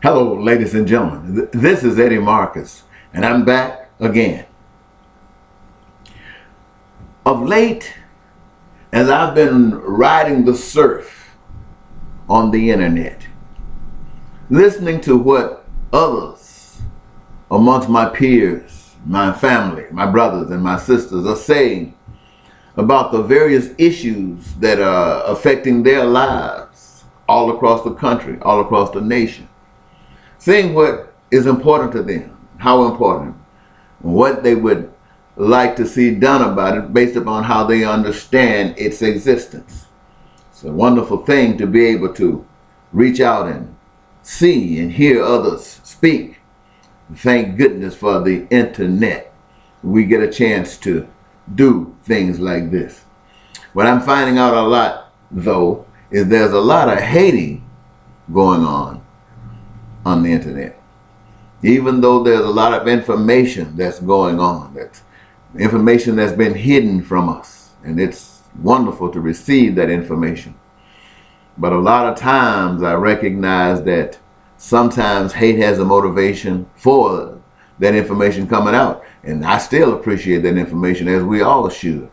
Hello, ladies and gentlemen. This is Eddie Marcus, and I'm back again. Of late, as I've been riding the surf on the internet, listening to what others amongst my peers, my family, my brothers and my sisters are saying about the various issues that are affecting their lives all across the country, all across the nation. Seeing what is important to them, how important, what they would like to see done about it based upon how they understand its existence. It's a wonderful thing to be able to reach out and see and hear others speak. Thank goodness for the internet. We get a chance to do things like this. What I'm finding out a lot, though, is there's a lot of hating going on the internet. Even though there's a lot of information that's going on, that's information that's been hidden from us, and it's wonderful to receive that information. But a lot of times I recognize that sometimes hate has a motivation for that information coming out, and I still appreciate that information, as we all should.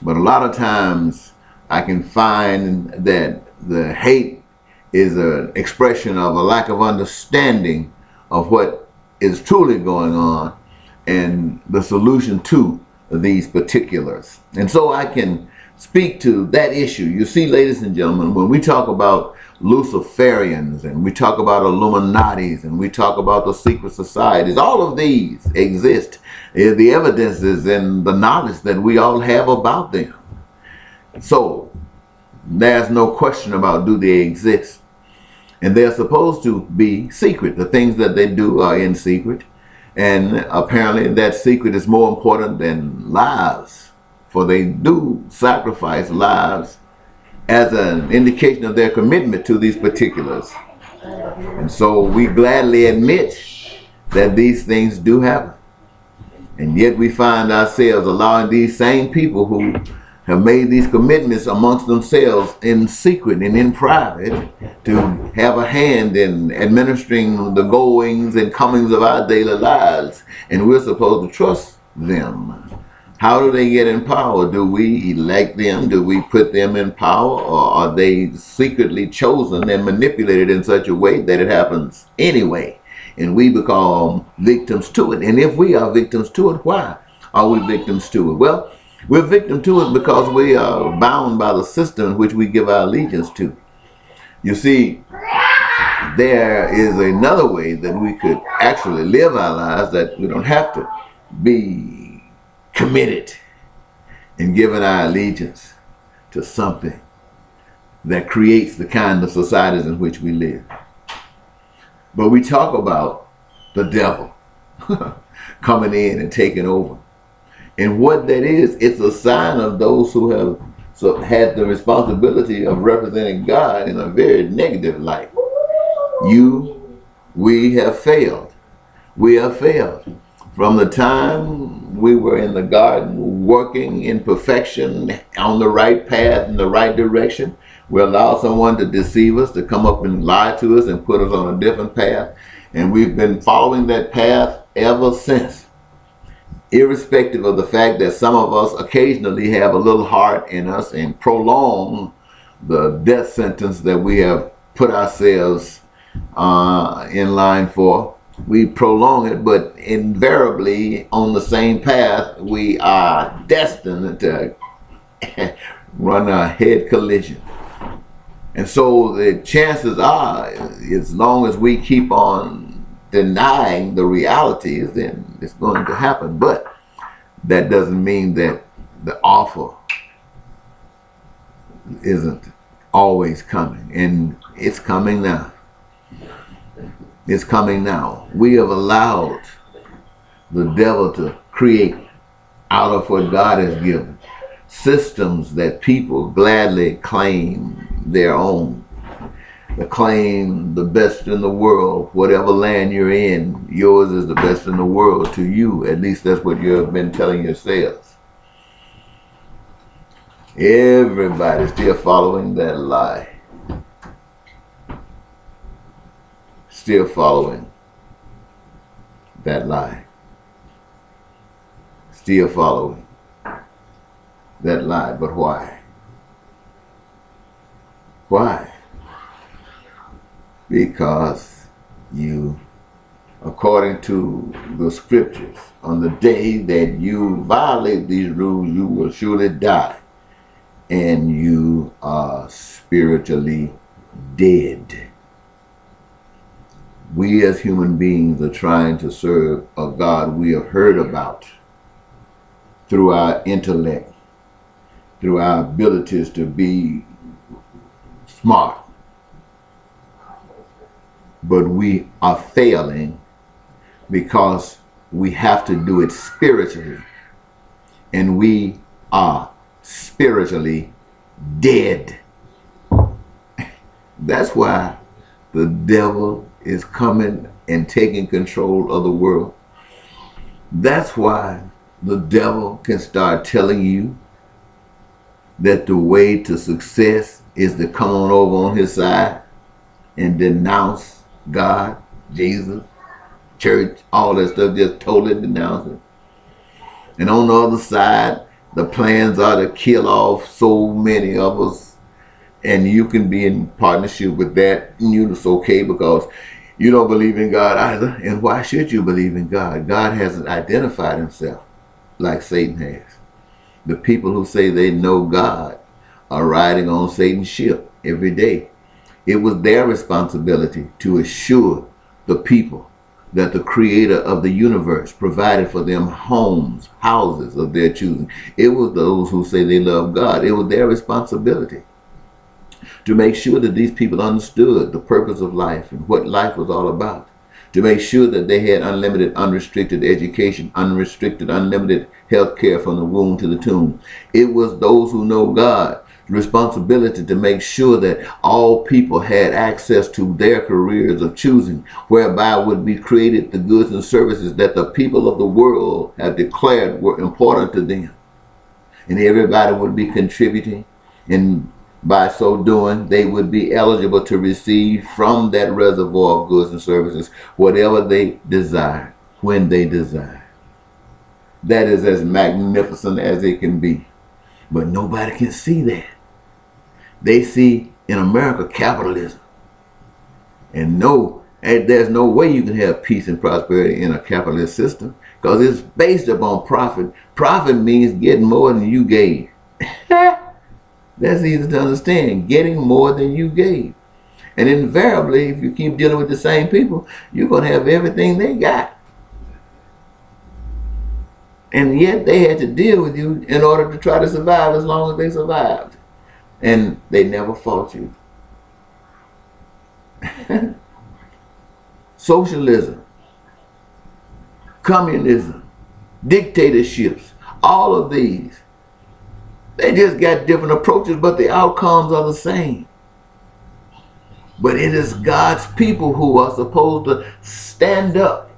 But a lot of times I can find that the hate is an expression of a lack of understanding of what is truly going on and the solution to these particulars. And so I can speak to that issue. You see, ladies and gentlemen, when we talk about Luciferians and we talk about Illuminatis and we talk about the secret societies, all of these exist. The evidence is in the knowledge that we all have about them. So there's no question about, do they exist? And they're supposed to be secret. The things that they do are in secret. And apparently that secret is more important than lives, for they do sacrifice lives as an indication of their commitment to these particulars. And so we gladly admit that these things do happen. And yet we find ourselves allowing these same people who have made these commitments amongst themselves in secret and in private to have a hand in administering the goings and comings of our daily lives. And we're supposed to trust them. How do they get in power? Do we elect them? Do we put them in power? Or are they secretly chosen and manipulated in such a way that it happens anyway? And we become victims to it. And if we are victims to it, why are we victims to it? Well, we're victim to it because we are bound by the system in which we give our allegiance to. You see, there is another way that we could actually live our lives, that we don't have to be committed in giving our allegiance to something that creates the kind of societies in which we live. But we talk about the devil coming in and taking over. And what that is, it's a sign of those who have had the responsibility of representing God in a very negative light. We have failed. We have failed. From the time we were in the garden, working in perfection, on the right path, in the right direction, we allowed someone to deceive us, to come up and lie to us and put us on a different path. And we've been following that path ever since. Irrespective of the fact that some of us occasionally have a little heart in us and prolong the death sentence that we have put ourselves in line for. We prolong it, but invariably on the same path, we are destined to run a head collision. And so the chances are, as long as we keep on denying the realities, then it's going to happen. But that doesn't mean that the offer isn't always coming. And it's coming now. It's coming now. We have allowed the devil to create out of what God has given systems that people gladly claim their own. They claim the best in the world. Whatever land you're in, yours is the best in the world to you. At least that's what you have been telling yourselves. Everybody's still following that lie. still following that lie. Still following that lie. But why? Why? Because you, according to the scriptures, on the day that you violate these rules, you will surely die. And you are spiritually dead. We as human beings are trying to serve a God we have heard about through our intellect, through our abilities to be smart. But we are failing because we have to do it spiritually. And we are spiritually dead. That's why the devil is coming and taking control of the world. That's why the devil can start telling you that the way to success is to come on over on his side and denounce God, Jesus, church, all that stuff, just totally denounce it. And on the other side, the plans are to kill off so many of us, and you can be in partnership with that, and it's okay because you don't believe in God either. And why should you believe in God? God hasn't identified himself like Satan has. The people who say they know God are riding on Satan's ship every day. It was their responsibility to assure the people that the creator of the universe provided for them homes, houses of their choosing. It was those who say they love God. It was their responsibility to make sure that these people understood the purpose of life and what life was all about. To make sure that they had unlimited, unrestricted education, unrestricted, unlimited health care from the womb to the tomb. It was those who know God responsibility to make sure that all people had access to their careers of choosing, whereby would be created the goods and services that the people of the world have declared were important to them. And everybody would be contributing, and by so doing, they would be eligible to receive from that reservoir of goods and services whatever they desire, when they desire. That is as magnificent as it can be. But nobody can see that. They see in America capitalism. And no, there's no way you can have peace and prosperity in a capitalist system because it's based upon profit. Profit means getting more than you gave. That's easy to understand. Getting more than you gave. And invariably, if you keep dealing with the same people, you're going to have everything they got. And yet they had to deal with you in order to try to survive as long as they survived. And they never fought you. Socialism, communism, dictatorships, all of these, they just got different approaches, but the outcomes are the same. But it is God's people who are supposed to stand up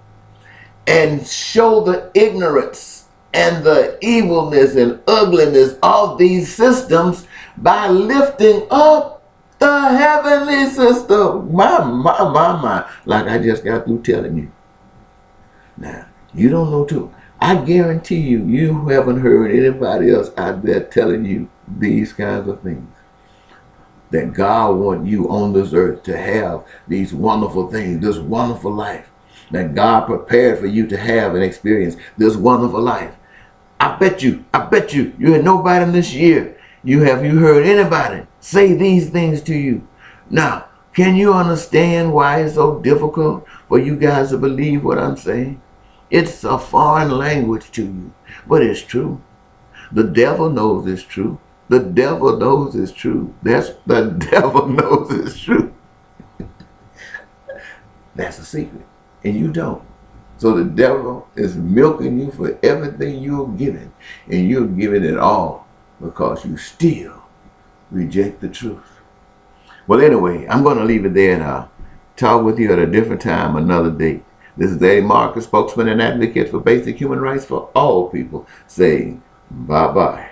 and show the ignorance and the evilness and ugliness of these systems by lifting up the heavenly system. My. Like I just got through telling you. Now, you don't know too. I guarantee you, you haven't heard anybody else out there telling you these kinds of things. That God wants you on this earth to have these wonderful things, this wonderful life. That God prepared for you to have and experience this wonderful life. I bet you had nobody in this year. You heard anybody say these things to you? Now, can you understand why it's so difficult for you guys to believe what I'm saying? It's a foreign language to you, but it's true. The devil knows it's true. The devil knows it's true. The devil knows it's true. That's a secret, and you don't. So the devil is milking you for everything you're giving, and you're giving it all because you still reject the truth. Well, anyway, I'm going to leave it there, and I'll talk with you at a different time, another date. This is Eddie Marcus, spokesman and advocate for basic human rights for all people, saying bye-bye.